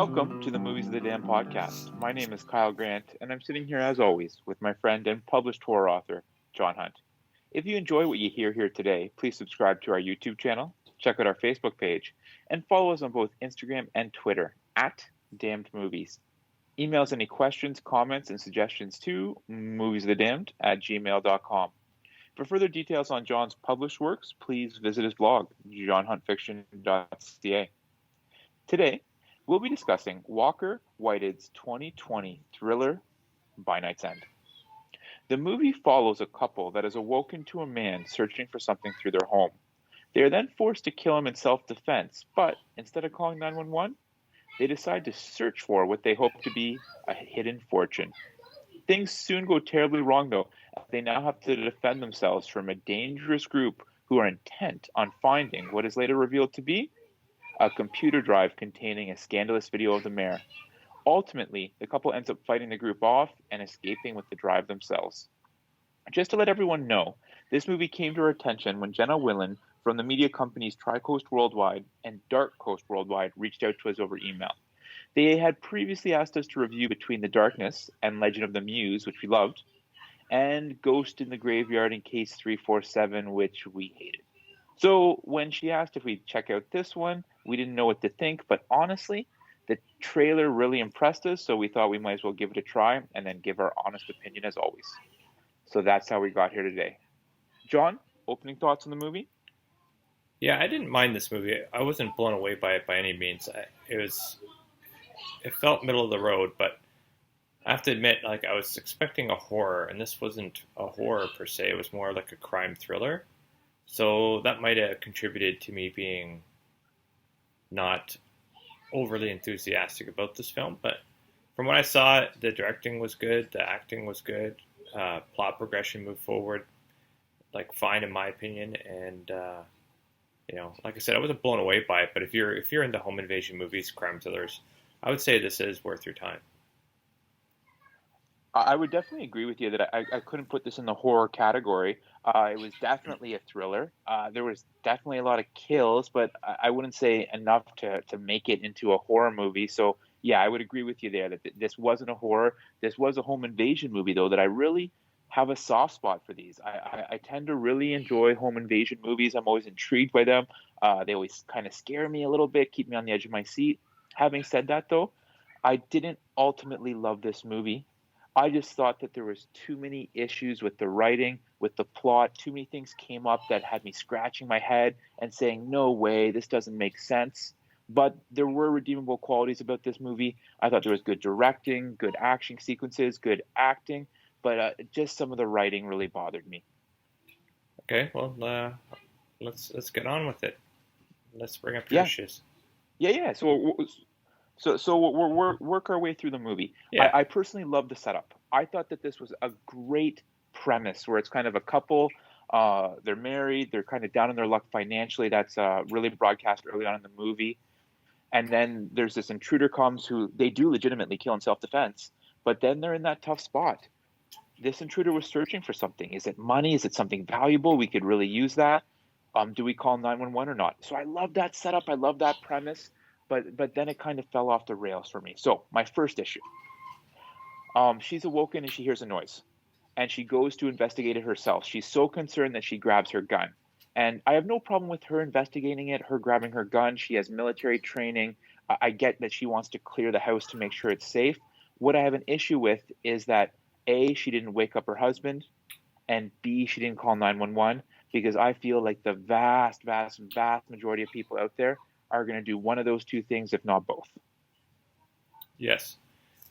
Welcome to the Movies of the Dam podcast. My name is Kyle Grant, and I'm sitting here as always with my friend and published horror author, John Hunt. If you enjoy what you hear here today, please subscribe to our YouTube channel, check out our Facebook page, and follow us on both Instagram and Twitter at Damned Movies. Email us any questions, comments, and suggestions to moviesofthedamned@gmail.com. For further details on John's published works, please visit his blog, johnhuntfiction.ca. Today, we'll be discussing Walker Whitehead's 2020 thriller, By Night's End. The movie follows a couple that is awoken to a man searching for something through their home. They are then forced to kill him in self-defense, but instead of calling 911, they decide to search for what they hope to be a hidden fortune. Things soon go terribly wrong, though. They now have to defend themselves from a dangerous group who are intent on finding what is later revealed to be a computer drive containing a scandalous video of the mayor. Ultimately, the couple ends up fighting the group off and escaping with the drive themselves. Just to let everyone know, this movie came to our attention when Jenna Willen from the media companies Tricoast Worldwide and Dark Coast Worldwide reached out to us over email. They had previously asked us to review Between the Darkness and Legend of the Muse, which we loved, and Ghost in the Graveyard in Case 347, which we hated. So when she asked if we'd check out this one, we didn't know what to think, but honestly, the trailer really impressed us, so we thought we might as well give it a try and then give our honest opinion as always. So that's how we got here today. John, opening thoughts on the movie? Yeah, I didn't mind this movie. I wasn't blown away by it by any means. It felt middle of the road, but I have to admit, like, I was expecting a horror, and this wasn't a horror per se. It was more like a crime thriller. So that might have contributed to me being not overly enthusiastic about this film. But from what I saw, the directing was good, the acting was good, plot progression moved forward, like, fine in my opinion. And like I said, I wasn't blown away by it. But if you're into home invasion movies, crime thrillers, I would say this is worth your time. I would definitely agree with you that I couldn't put this in the horror category. It was definitely a thriller. There was definitely a lot of kills, but I wouldn't say enough to make it into a horror movie. So, yeah, I would agree with you there that this wasn't a horror. This was a home invasion movie, though, that I really have a soft spot for these. I tend to really enjoy home invasion movies. I'm always intrigued by them. They always kind of scare me a little bit, keep me on the edge of my seat. Having said that, though, I didn't ultimately love this movie. I just thought that there was too many issues with the writing, with the plot. Too many things came up that had me scratching my head and saying, no way, this doesn't make sense. But there were redeemable qualities about this movie. I thought there was good directing, good action sequences, good acting, but just some of the writing really bothered me. Okay, well, let's get on with it. Let's bring up your Yeah, issues. yeah. So we'll work our way through the movie. Yeah. I personally love the setup. I thought that this was a great premise where it's kind of a couple, they're married, they're kind of down on their luck financially. That's really broadcast early on in the movie. And then there's this intruder comes who they do legitimately kill in self-defense, but then they're in that tough spot. This intruder was searching for something. Is it money? Is it something valuable? We could really use that. Do we call 911 or not? So I love that setup. I love that premise. But then it kind of fell off the rails for me. So my first issue. She's awoken and she hears a noise. And she goes to investigate it herself. She's so concerned that she grabs her gun. And I have no problem with her investigating it, her grabbing her gun. She has military training. I get that she wants to clear the house to make sure it's safe. What I have an issue with is that A, she didn't wake up her husband, and B, she didn't call 911, because I feel like the vast, vast, vast majority of people out there are going to do one of those two things, if not both. Yes.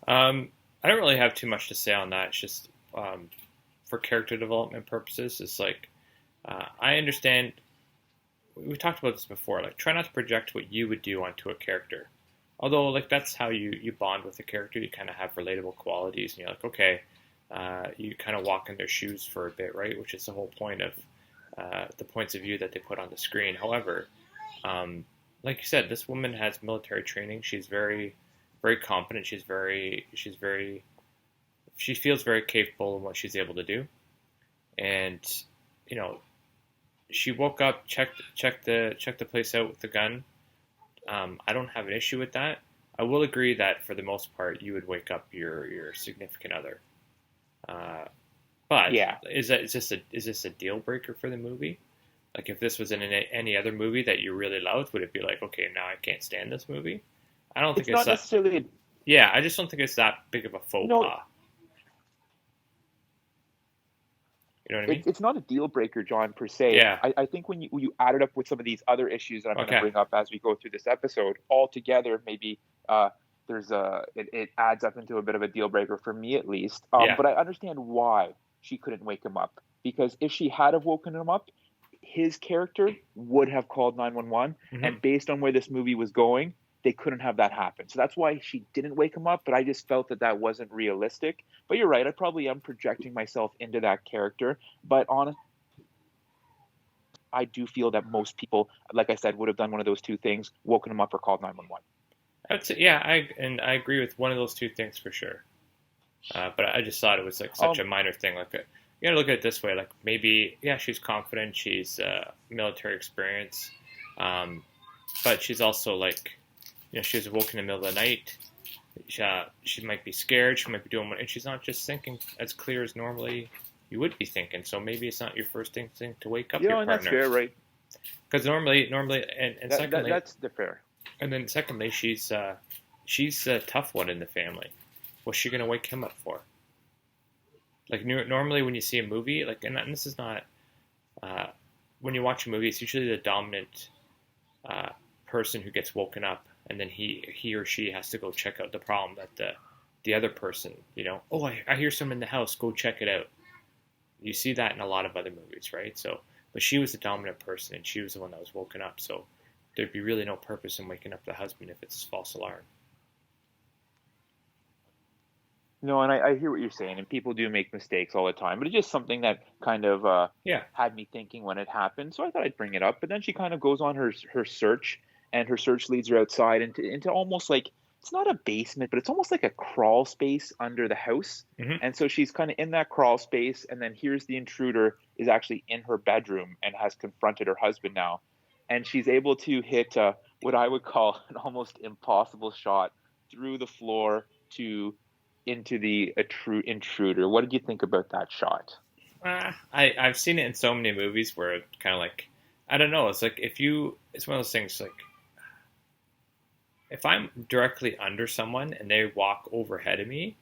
I don't really have too much to say on that. It's just for character development purposes. It's like I understand. We talked about this before. Like, try not to project what you would do onto a character. Although, like, that's how you bond with a character. You kind of have relatable qualities, and you're like, okay, you kind of walk in their shoes for a bit, right? Which is the whole point of the points of view that they put on the screen. However, like you said, this woman has military training. She's very, very competent. She feels very capable in what she's able to do. And, she woke up, checked the place out with the gun. I don't have an issue with that. I will agree that for the most part, you would wake up your significant other. Uh, but Yeah, is this a deal breaker for the movie? Like if this was in any other movie that you really loved, would it be like, okay, now I can't stand this movie? I don't think it's it's not that. necessarily Yeah, I just don't think it's that big of a faux no. pas. You know what I mean? It's not a deal breaker, John, per se. Yeah. I think when you add it up with some of these other issues that I'm going to Okay. bring up as we go through this episode, all together, maybe it adds up into a bit of a deal breaker for me at least. Yeah. But I understand why she couldn't wake him up, because if she had have woken him up, his character would have called 911, Hmm. and based on where this movie was going, they couldn't have that happen. So that's why she didn't wake him up. But I just felt that that wasn't realistic. But you're right. I probably am projecting myself into that character. But honestly, I do feel that most people, like I said, would have done one of those two things: woken him up or called 911. I'd say, yeah, I agree with one of those two things for sure. But I just thought it was like such a Um, minor thing. Like you gotta look at it this way. Like maybe yeah, she's confident, she's military experience, but she's also like she was awoken in the middle of the night. She might be scared. She might be doing, and she's not just thinking as clear as normally you would be thinking. So maybe it's not your first instinct to wake up your and that's partner. fair, right? Because normally, and secondly, That's the fair. and then secondly, she's a tough one in the family. What's she gonna wake him up for? Like normally, when you see a movie, like, and this is not uh, when you watch a movie, it's usually the dominant uh, person who gets woken up, and then he or she has to go check out the problem that the other person, oh, I hear someone in the house, go check it out. You see that in a lot of other movies, right? So, but she was the dominant person, and she was the one that was woken up. So there'd be really no purpose in waking up the husband if it's a false alarm. No, and I hear what you're saying, and people do make mistakes all the time, but it's just something that kind of Yeah, had me thinking when it happened. So I thought I'd bring it up. But then she kind of goes on her search, and her search leads her outside into almost like it's not a basement, but it's almost like a crawl space under the house. hmm, And so she's kind of in that crawl space, and then here's the intruder is actually in her bedroom and has confronted her husband now, and she's able to hit what I would call an almost impossible shot through the floor to into the intruder. What did you think about that shot? I've seen it in so many movies where it kind of like I don't know. It's like it's one of those things like if I'm directly under someone and they walk overhead of me,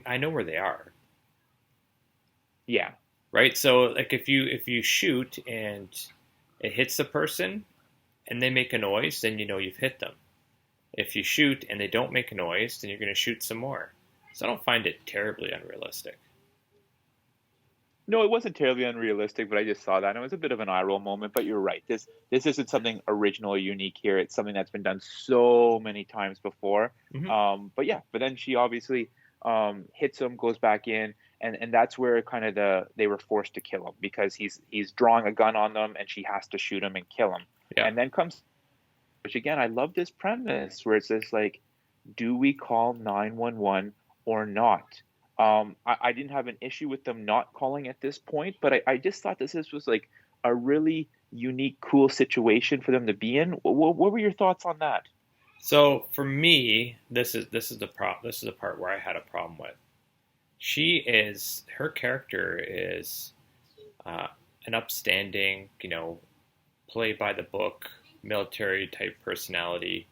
I know where they are, Yeah. right? So like if you shoot and it hits the person and they make a noise, then you know you've hit them. If you shoot and they don't make a noise, then you're going to shoot some more. So I don't find it terribly unrealistic. No, it wasn't terribly unrealistic, but I just saw that and it was a bit of an eye roll moment. But you're right. This isn't something original or unique here. It's something that's been done so many times before. Hmm. But yeah, but then she obviously hits him, goes back in, and that's where kind of they were forced to kill him because he's drawing a gun on them and she has to shoot him and kill him. Yeah. And then comes, which again, I love this premise where it's just like, do we call 911 or not? I didn't have an issue with them not calling at this point, but I just thought this was like a really unique, cool situation for them to be in. What were your thoughts on that? So for me, this is the part where I had a problem with. Her character is uh, an upstanding, play by the book, military type personality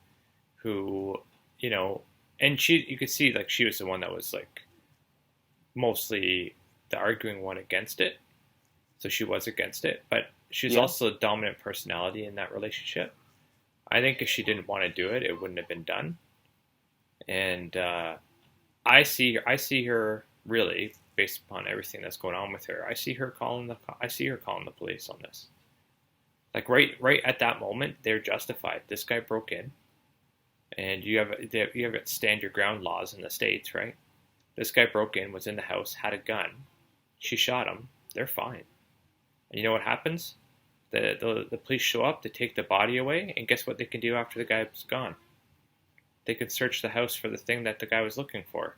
who, you know, and you could see like she was the one that was like mostly the arguing one against it. So she was against it, but she's Yeah. also a dominant personality in that relationship. I think if she didn't want to do it, it wouldn't have been done. And I see her really based upon everything that's going on with her. I see her calling the police on this. Like right at that moment, they're justified. This guy broke in, and you have stand your ground laws in the states, right? This guy broke in, was in the house, had a gun. She shot him. They're fine. And you know what happens? The police show up to take the body away, and guess what they can do after the guy's gone? They can search the house for the thing that the guy was looking for,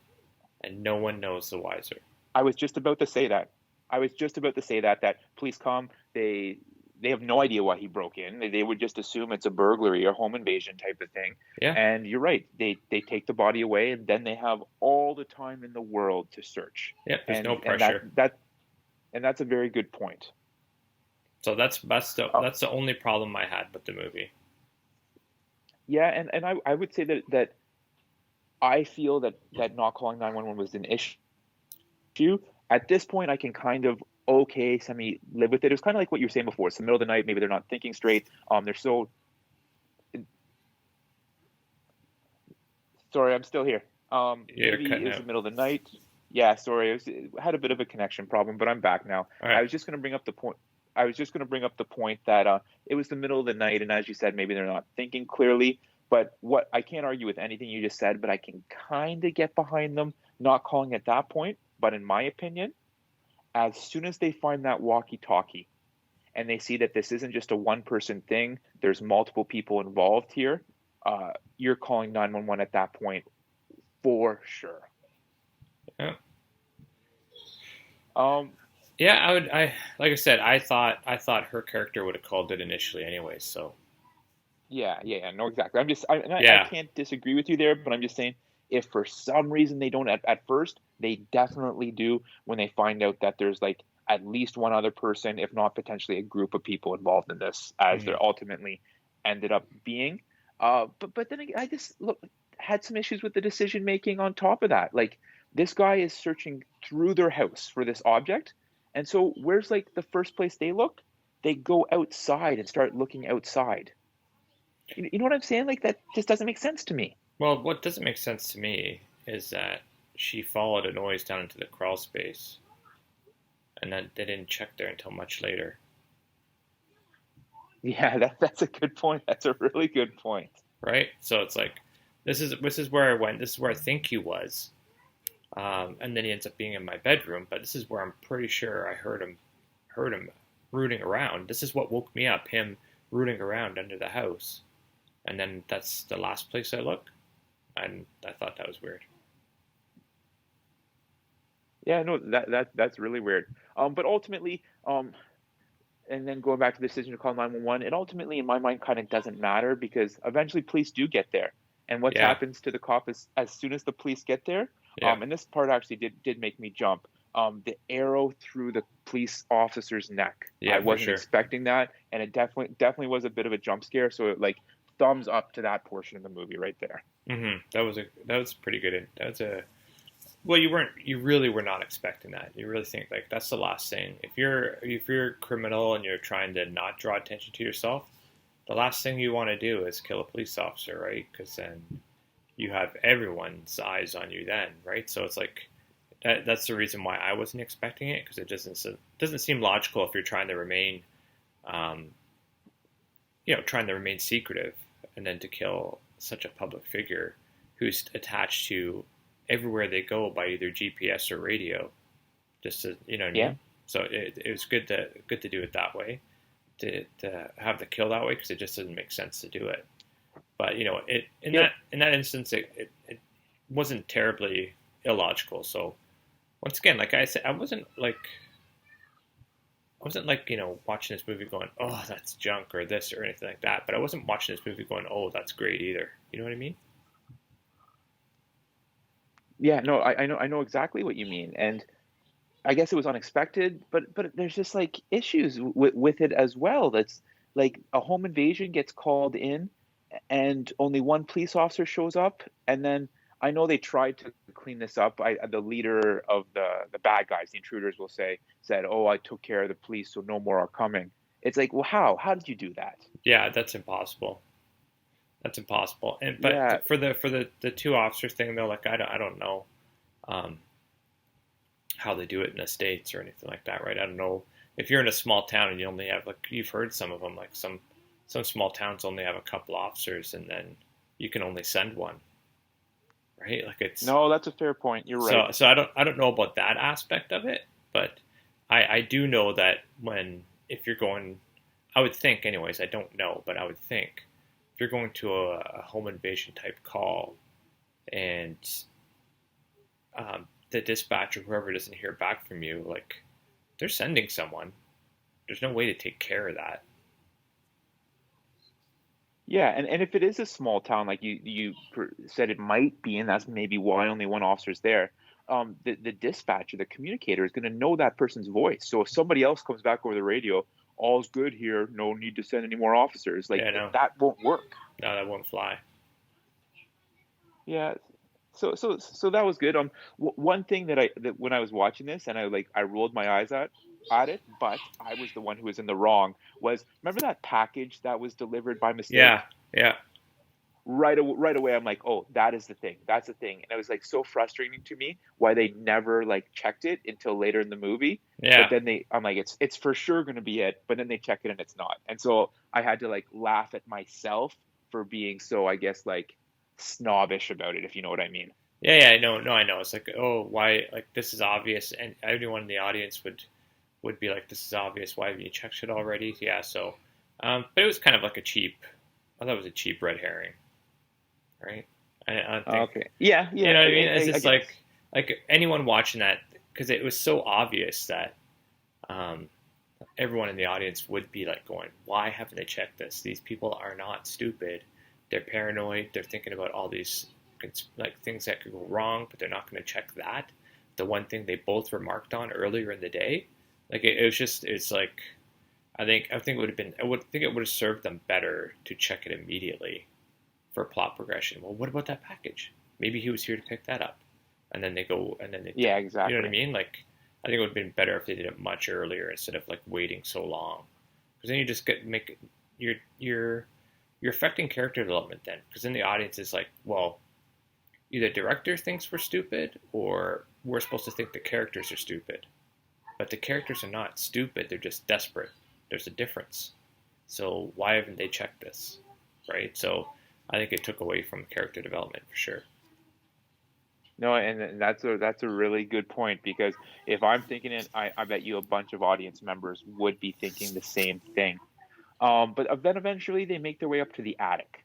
and no one knows the wiser. I was just about to say that. I was just about to say that police come, they have no idea why he broke in. They would just assume it's a burglary or home invasion type of thing. Yeah, And you're right. They take the body away, and then they have all the time in the world to search. yeah. There's no And that pressure. that and that's a very good point. So Uh, that's the only problem I had with the movie. yeah, and I would say that I feel that not calling 911 was an issue. At this point, I can kind of okay semi live with it. It was kind of like what you were saying before. It's the middle of the night. Maybe they're not thinking straight. They're so sorry. I'm still here. You're Maybe cutting it was out. the middle of the night. Yeah, sorry. It had a bit of a connection problem, but I'm back now. All I right. was just going to bring up the point. I was just going to bring up the point that it was the middle of the night, and as you said, maybe they're not thinking clearly. But what I can't argue with anything you just said, but I can kind of get behind them not calling at that point. But in my opinion, as soon as they find that walkie-talkie and they see that this isn't just a one-person thing, there's multiple people involved here. You're calling 911 at that point for sure. Yeah. Um, Yeah, I would. I like I said, I thought her character would have called it initially, anyway. So yeah, no, exactly. I yeah, can't disagree with you there, but I'm just saying if for some reason they don't at first, they definitely do when they find out that there's like at least one other person, if not potentially a group of people involved in this, as mhm. there ultimately ended up being. But then I just had some issues with the decision making on top of that. Like this guy is searching through their house for this object, and so where's like the first place they look? They go outside and start looking outside. You know what I'm saying? Like that just doesn't make sense to me. Well, what doesn't make sense to me is that she followed a noise down into the crawl space, and then they didn't check there until much later, Yeah, that's a good point. That's a really good point. right? So it's like, this is where I went. This is where I think he was, and then he ends up being in my bedroom. But this is where I'm pretty sure I heard him rooting around. This is what woke me up. Him rooting around under the house, and then that's the last place I look, and I thought that was weird. Yeah, no, that's really weird. But ultimately, and then going back to the decision to call 911, it ultimately, in my mind, kind of doesn't matter because eventually police do get there. And what Yeah, happens to the cop is as soon as the police get there, yeah, and this part actually did make me jump. The arrow through the police officer's neck. I yeah, for wasn't sure. expecting that, and it definitely was a bit of a jump scare. So like thumbs up to that portion of the movie right there. That was pretty good. That was a well, you really were not expecting that. You really think like that's the last thing. If you're a criminal and you're trying to not draw attention to yourself, the last thing you want to do is kill a police officer, right? Because then you have everyone's eyes on you then, right? So it's like that's the reason why I wasn't expecting it because it doesn't seem logical if you're trying to remain, um, trying to remain secretive and then to kill such a public figure who's attached to everywhere they go by either GPS or radio. Just to, you know what I Yeah, mean? So it was good to do it that way, to have the kill that way because it just doesn't make sense to do it. But it yeah, in that instance, it wasn't terribly illogical. So once again, like I said, I wasn't like watching this movie going, oh, that's junk or this or anything like that. But I wasn't watching this movie going, oh, that's great either. You know what I mean? yeah. No, I know exactly what you mean, and I guess it was unexpected, but there's just like issues with it as well. That's like a home invasion gets called in, and only one police officer shows up, and then I know they tried to clean this up. The leader of the bad guys, the intruders, will said, "Oh, I took care of the police, so no more are coming." It's like, well, how? How did you do that? Yeah, that's impossible. That's impossible. And Yeah, but for the two officers thing though, like I don't know um, how they do it in the states or anything like that, right? I don't know if you're in a small town and you only have like you've heard some of them like some small towns only have a couple officers and then you can only send one, right? Like it's no, that's a fair point. You're right. so I don't know about that aspect of it, but I do know that if you're going, I would think anyways. I don't know, but I would think if you're going to a home invasion type call and the dispatch or whoever doesn't hear back from you, like they're sending someone. There's no way to take care of that. Yeah, and if it is a small town, like said it might be, and that's maybe why only one officer's there, the dispatcher, the communicator, is going to know that person's voice. So if somebody else comes back over the radio, all's good here, no need to send any more officers, like Yeah, no, that won't work. no, that won't fly. Yeah. So that was good. One thing that when I was watching this and I rolled my eyes at it, but I was the one who was in the wrong. Was remember that package that was delivered by Yeah, mistake? yeah, Right away I'm like, oh, that is the thing, that's the thing, and it was like so frustrating to me why they never like checked it until later in the movie. But yeah. then I'm like, it's for sure going to be it, but then they check it and it's not, and so I had to like laugh at myself for being so, I guess, like snobbish about it, if you know what I mean. Yeah, yeah, no, I know. It's like, oh, why? Like, this is obvious, and everyone in the audience would be like, this is obvious. Why haven't you checked it already? Yeah, so, but it was kind of like a cheap. I thought it was a cheap red herring, right? I don't think, Okay, yeah, you yeah, know what I mean. It's I just guess. like anyone watching that, because it was so obvious that um, everyone in the audience would be like going, why haven't they checked this? These people are not stupid. They're paranoid. They're thinking about all these like things that could go wrong, but they're not going to check that. The one thing they both remarked on earlier in the day, like it was just, it's like I think it would have been, I would think it would have served them better to check it immediately for plot progression. Well, what about that package? Maybe he was here to pick that up, and then they go and then they, Yeah, you know what I exactly. mean? Like I think it would have been better if they did it much earlier instead of like waiting so long, because then you just get make you're you're you're affecting character development then, because then the audience is like, well, either director thinks we're stupid or we're supposed to think the characters are stupid. But the characters are not stupid, they're just desperate. There's a difference. So why haven't they checked this? Right? So I think it took away from character development for sure. No, and that's a really good point, because if I'm thinking it, I bet you a bunch of audience members would be thinking the same thing. But then eventually they make their way up to the attic,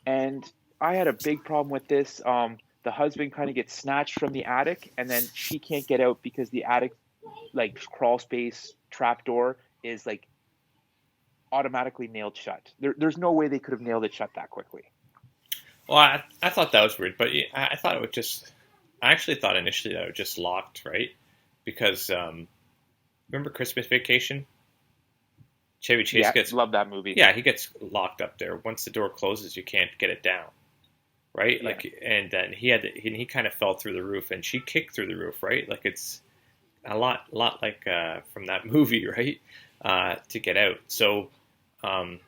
and I had a big problem with this. The husband kind of gets snatched from the attic, and then she can't get out because the attic, like, crawl space trapdoor is like automatically nailed shut. There's no way they could have nailed it shut that quickly. Well, I thought that was weird, but I thought it would just. I actually thought initially that it was just locked, right? Because remember Christmas Vacation? Chevy Chase Yeah, gets, love that movie. yeah, he gets locked up there. Once the door closes, you can't get it down, right? Yeah, Like, and then he kind of fell through the roof, and she kicked through the roof, right? Like it's a lot like from that movie, right? To get out. So um,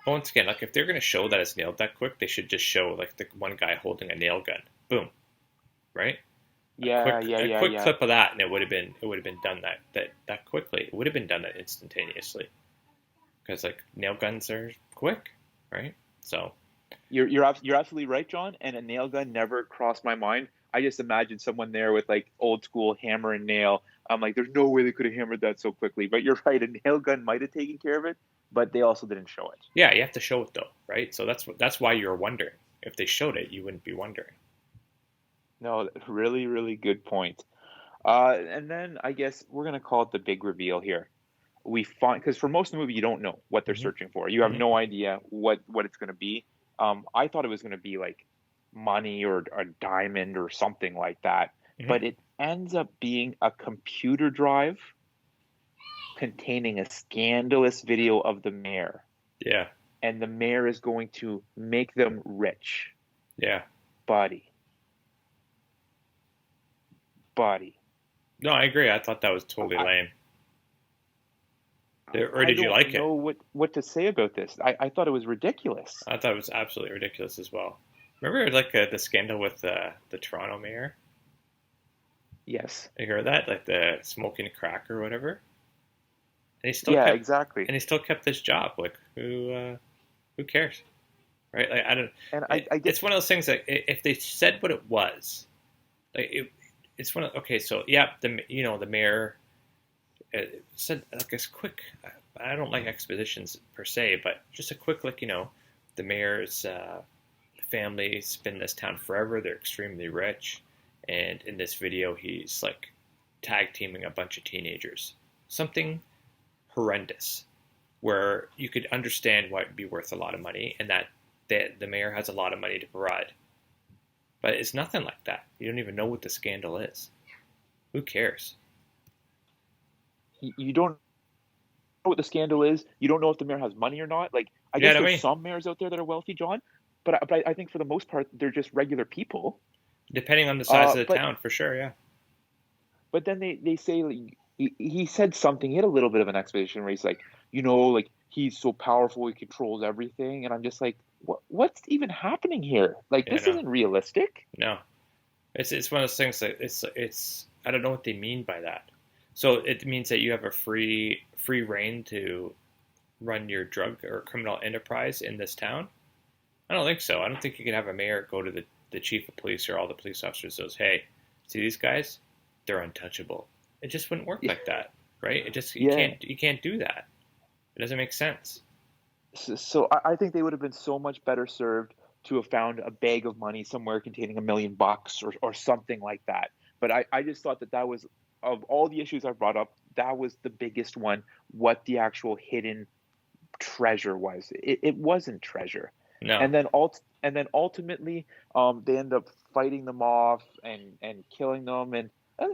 once again, like if they're going to show that it's nailed that quick, they should just show like the one guy holding a nail gun, boom, right? A yeah, quick yeah, a yeah, quick yeah. clip of that, and it would have been done that quickly. It would have been done that instantaneously because like nail guns are quick, right? So You're absolutely right, John. And a nail gun never crossed my mind. I just imagined someone there with like old school hammer and nail. I'm like, there's no way they could have hammered that so quickly. But you're right, a nail gun might have taken care of it, but they also didn't show it. yeah, you have to show it though, right? So that's why you're wondering. If they showed it, you wouldn't be wondering. No, really, really good point. And then I guess we're gonna call it the big reveal here. We find, because for most of the movie you don't know what they're Hmm. searching for. You have Hmm. no idea what it's gonna be. I thought it was gonna be like money or a diamond or something like that, Hmm. but it ends up being a computer drive containing a scandalous video of the mayor, Yeah, and the mayor is going to make them rich. yeah. Buddy, buddy. No, I agree. I thought that was totally I, lame. Or I did you don't like it? know what to say about this. I thought it was ridiculous. I thought it was absolutely ridiculous as well. Remember, like the scandal with the Toronto mayor? Yes. You heard that, like the smoking crack or whatever, and he still Yeah, kept exactly. this job. Like who cares, right? Like I don't. And I get, It's one of those things that if they said what it was, like it's one of okay. So yeah, the mayor said like a quick. I don't like expositions per se, but just a quick like the mayor's family's been in this town forever. They're extremely rich, and in this video, he's like tag teaming a bunch of teenagers. Something horrendous. where you could understand why it would be worth a lot of money and that the mayor has a lot of money to provide. But it's nothing like that. You don't even know what the scandal is. Who cares? You don't know what the scandal is. You don't know if the mayor has money or not. Like, I You know guess what I there's mean? some mayors out there that are wealthy, John, but I think for the most part they're just regular people. Depending on the size of the But town, for sure, yeah. then they say, like, he said something. He had a little bit of an explanation where he's like, like, he's so powerful, he controls everything, and I'm just like, what's even happening here? Like, Yeah, this no, isn't realistic. no. It's one of those things that it's I don't know what they mean by that. So it means that you have a free reign to run your drug or criminal enterprise in this town. I don't think so. I don't think you can have a mayor go to the chief of police or all the police officers and says, "Hey, see these guys? They're untouchable." It just wouldn't work Yeah, like that, right? It just yeah. you can't do that. It doesn't make sense. So I think they would have been so much better served to have found a bag of money somewhere containing $1 million or something like that. But I just thought that was, of all the issues I brought up, that was the biggest one. What the actual hidden treasure was. It wasn't treasure. No, And then ultimately, they end up fighting them off and killing them. And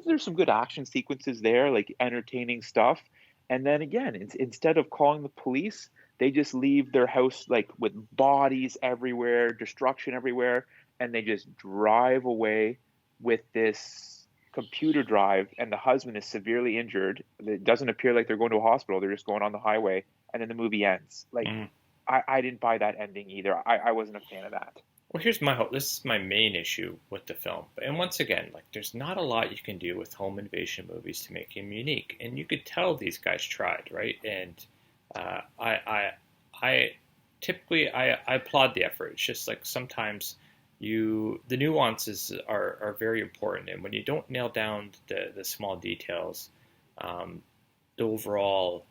there's some good action sequences there, like entertaining stuff. And then again, instead of calling the police, they just leave their house like with bodies everywhere, destruction everywhere, and they just drive away with this computer drive. And the husband is severely injured. It doesn't appear like they're going to a hospital. They're just going on the highway, and then the movie ends. Like, mm. I didn't buy that ending either. I wasn't a fan of that. Well, here's my hope. This is my main issue with the film. And once again, like, there's not a lot you can do with home invasion movies to make them unique. And you could tell these guys tried, right? And I typically I applaud the effort. It's just like sometimes the nuances are very important, and when you don't nail down the small details, um, the overall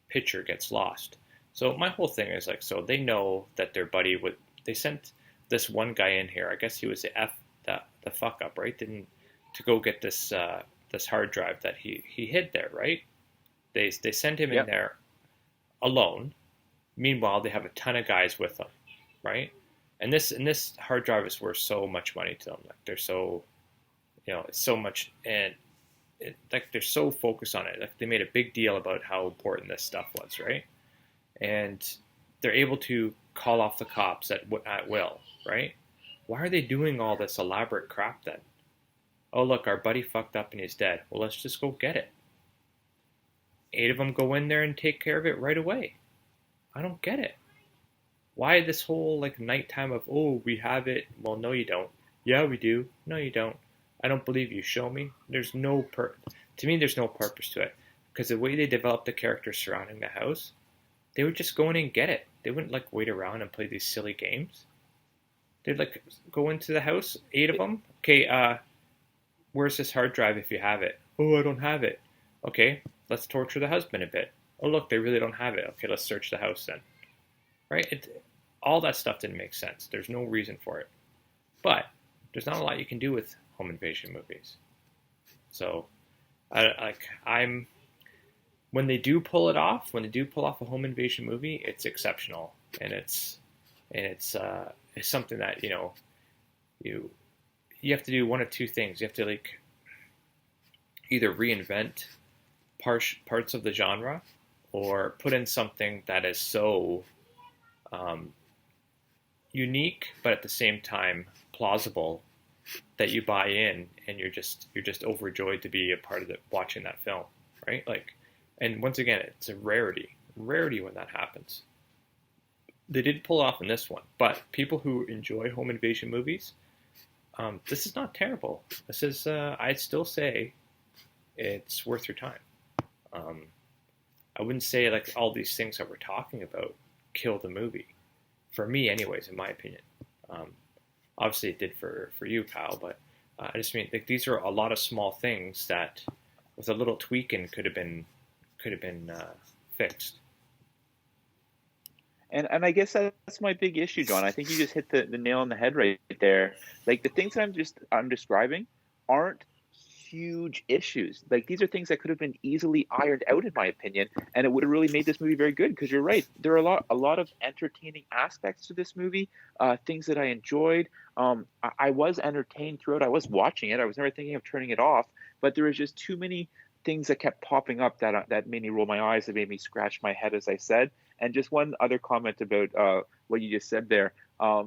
picture gets lost. So my whole thing is like, so they know that their buddy would. They sent this one guy in here. I guess he was the fuck up, right? Didn't to go get this hard drive that he hid there, right? They send him in Yep. there alone. Meanwhile, they have a ton of guys with them, right? And this hard drive is worth so much money to them. Like they're so, it's so much, and like they're so focused on it. Like they made a big deal about how important this stuff was, right? And they're able to call off the cops at will, right? Why are they doing all this elaborate crap then? Oh, look, our buddy fucked up and he's dead. Well, let's just go get it. 8 of them go in there and take care of it right away. I don't get it. Why this whole like nighttime of, oh, we have it? Well, no, you don't. Yeah, we do. No, you don't. I don't believe you. Show me. To me, there's no purpose to it because the way they developed the characters surrounding the house, they would just go in and get it. They wouldn't like wait around and play these silly games. They'd like go into the house, 8 of them. Okay, where's this hard drive if you have it? Oh, I don't have it. Okay, let's torture the husband a bit. Oh, look, they really don't have it. Okay, let's search the house then. Right? All that stuff didn't make sense. There's no reason for it. But there's not a lot you can do with home invasion movies. So, I'm when they do pull it off, when they do pull off a home invasion movie, it's exceptional, and it's something that you you have to do one of two things. You have to like either reinvent parts of the genre, or put in something that is so um, unique, but at the same time plausible that you buy in, and you're just overjoyed to be a part of watching that film, right? Like, and once again, it's a rarity when that happens. They did pull it off in this one, but people who enjoy home invasion movies, this is not terrible. This is, I'd still say, it's worth your time. Um, I wouldn't say like all these things that we're talking about kill the movie, for me, anyways, in my opinion. Um, Obviously, it did for you, Kyle, but I just mean like these are a lot of small things that, with a little tweaking, could have been fixed. And I guess that's my big issue, John. I think you just hit the nail on the head right there. Like, the things that I'm describing aren't huge issues. Like these are things that could have been easily ironed out, in my opinion, and it would have really made this movie very good. Because you're right, there are a lot of entertaining aspects to this movie, things that I enjoyed. I was entertained throughout. I was watching it. I was never thinking of turning it off, but there was just too many things that kept popping up that made me roll my eyes, that made me scratch my head, as I said. And just one other comment about what you just said there.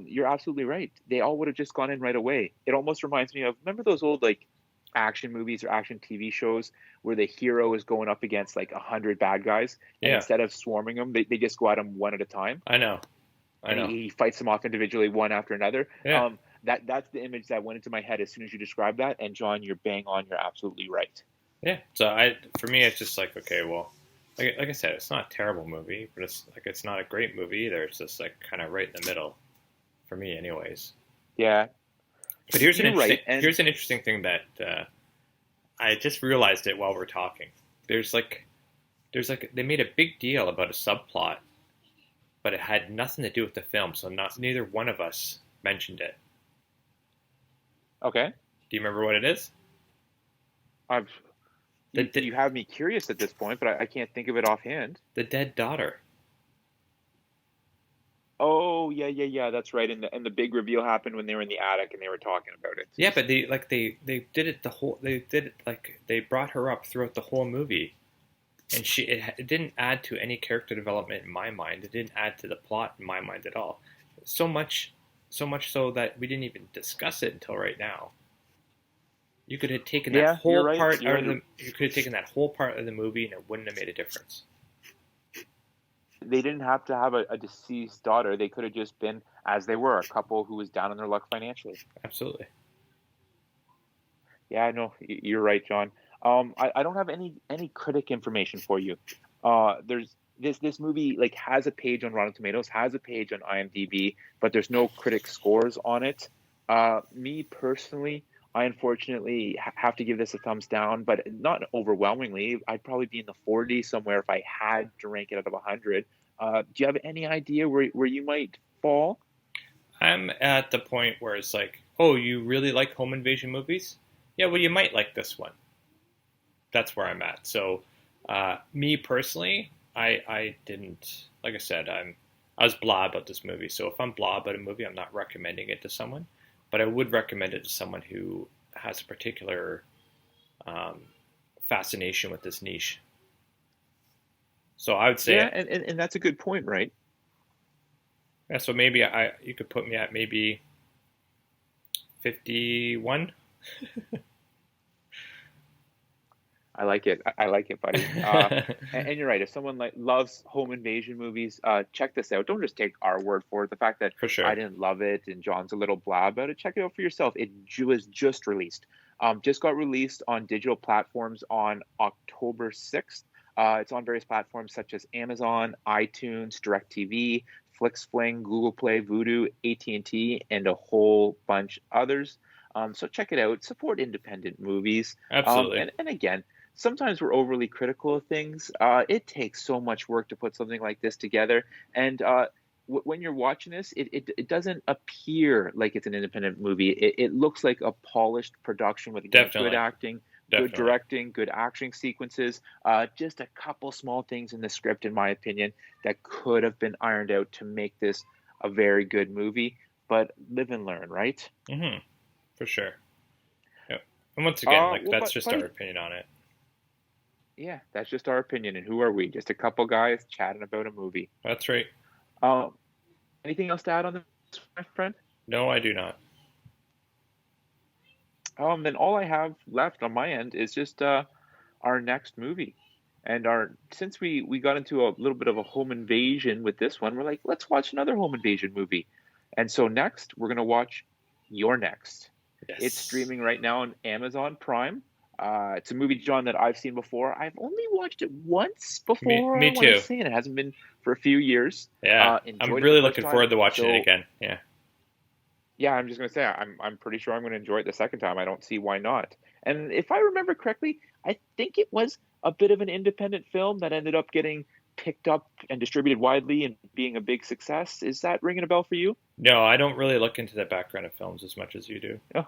You're absolutely right. They all would have just gone in right away. It almost reminds me of, remember those old like action movies or action TV shows where the hero is going up against like 100 bad guys, and Yeah, instead of swarming them, they just go at them one at a time, I know. I and know. he fights them off individually, one after another. Yeah. That's the image that went into my head as soon as you described that. And John, you're bang on. You're absolutely right. Yeah. So for me, it's just like, okay, well, like I said, it's not a terrible movie, but it's not a great movie either. It's just like kind of right in the middle for me, anyways. Yeah, But you're right. And here's an interesting thing that I just realized it while we're talking. There's like they made a big deal about a subplot, but it had nothing to do with the film, so neither one of us mentioned it. okay, Do you remember what it is? I've The you have me curious at this point, but I can't think of it offhand. the dead daughter. Oh yeah, yeah, yeah. That's right. And the big reveal happened when they were in the attic and they were talking about it. Yeah, but they did it they did it like they brought her up throughout the whole movie, and it didn't add to any character development in my mind. It didn't add to the plot in my mind at all. So much so that we didn't even discuss it until right now. You could have taken that Yeah, you're whole right. part You're out of right. you could have taken that whole part of the movie, and it wouldn't have made a difference. They didn't have to have a deceased daughter. They could have just been as they were, a couple who was down on their luck financially. Absolutely. Yeah, no, you're right, John. I don't have any critic information for you. There's this movie like has a page on Rotten Tomatoes, has a page on IMDb, but there's no critic scores on it. Me personally, I unfortunately have to give this a thumbs down, but not overwhelmingly. I'd probably be in the 40s somewhere if I had to rank it out of 100. Do you have any idea where you might fall? I'm at the point where it's like, oh, you really like home invasion movies? Yeah, well, you might like this one. That's where I'm at. So, me personally, I didn't, like I said, I was blah about this movie. So if I'm blah about a movie, I'm not recommending it to someone, but I would recommend it to someone who has a particular um, fascination with this niche. So I would Yeah, say, and that's a good point, right? yeah, so maybe you could put me at maybe 51. I like it. I like it, buddy. And you're right. If someone like loves home invasion movies, check this out. Don't just take our word for it. The fact that For I sure. didn't love it and John's a little blah about it, check it out for yourself. Was just released. Just got released on digital platforms on October 6th. It's on various platforms such as Amazon, iTunes, DirecTV, FlixFling, Google Play, Vudu, AT&T, and a whole bunch others. So check it out. Support independent movies. Absolutely. And again, sometimes we're overly critical of things. It takes so much work to put something like this together. And when you're watching this, it doesn't appear like it's an independent movie. It looks like a polished production with, again, good Definitely. acting, good Definitely. directing, good action sequences. Just a couple small things in the script, in my opinion, that could have been ironed out to make this a very good movie. But live and learn, right? Hmm. For sure. Yeah. And once again, like Well, that's just our buddy, opinion on it. yeah, that's just our opinion. And who are we? Just a couple guys chatting about a movie. That's right. Um, Anything else to add on this, my friend? No, I do not. Then all I have left on my end is just our next movie. And our since we got into a little bit of a home invasion with this one, we're like, let's watch another home invasion movie. And so next, we're gonna watch Your Next. It's Yes. streaming right now on Amazon Prime. It's a movie, John, that I've seen before. I've only watched it once before, I Me want to too. say, and it hasn't been for a few years. Yeah. I'm Enjoyed it the really first looking forward time. to watching it So again. Yeah. yeah, I'm just gonna say I'm pretty sure I'm gonna enjoy it the second time. I don't see why not. And if I remember correctly, I think it was a bit of an independent film that ended up getting picked up and distributed widely and being a big success. Is that ringing a bell for you? No, I don't really look into the background of films as much as you do. Oh,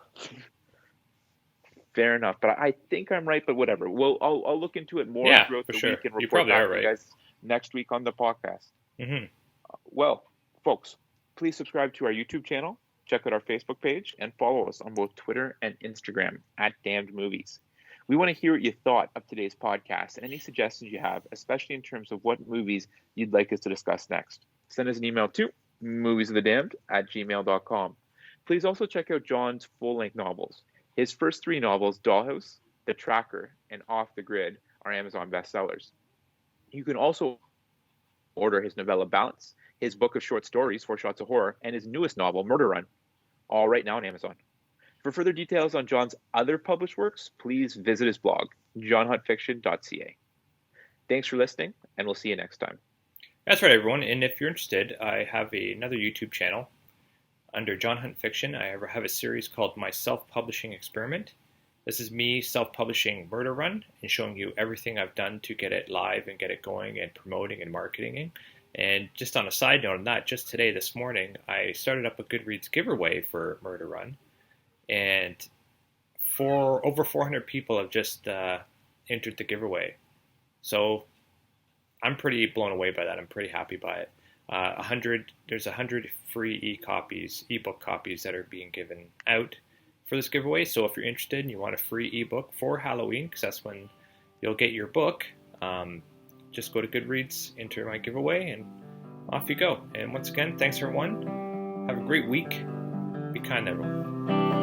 Fair enough, but I think I'm right. But whatever. I'll look into it more Yeah, throughout for the sure. week and You report probably back are to you right. guys next week on the podcast. Hmm. Well, folks, please subscribe to our YouTube channel, check out our Facebook page, and follow us on both Twitter and Instagram at Damned Movies. We want to hear what you thought of today's podcast and any suggestions you have, especially in terms of what movies you'd like us to discuss next. Send us an email to moviesofthedamned@gmail.com. Please also check out John's full-length novels. His first three novels, Dollhouse, The Tracker, and Off the Grid, are Amazon bestsellers. You can also order his novella Balance, his book of short stories, Four Shots of Horror, and his newest novel, Murder Run, all right now on Amazon. For further details on John's other published works, please visit his blog, johnhuntfiction.ca. Thanks for listening, and we'll see you next time. That's right, everyone. And if you're interested, I have another YouTube channel under John Hunt Fiction. I have a series called My Self-Publishing Experiment. This is me self-publishing Murder Run and showing you everything I've done to get it live and get it going and promoting and marketing. And just on a side note on that, just today, this morning, I started up a Goodreads giveaway for Murder Run. And over 400 people have just entered the giveaway. So I'm pretty blown away by that. I'm pretty happy by it. There's 100 free ebook copies that are being given out for this giveaway. So if you're interested and you want a free ebook for Halloween, because that's when you'll get your book, just go to Goodreads, enter my giveaway, and off you go. And once again, thanks everyone. Have a great week. Be kind, everyone.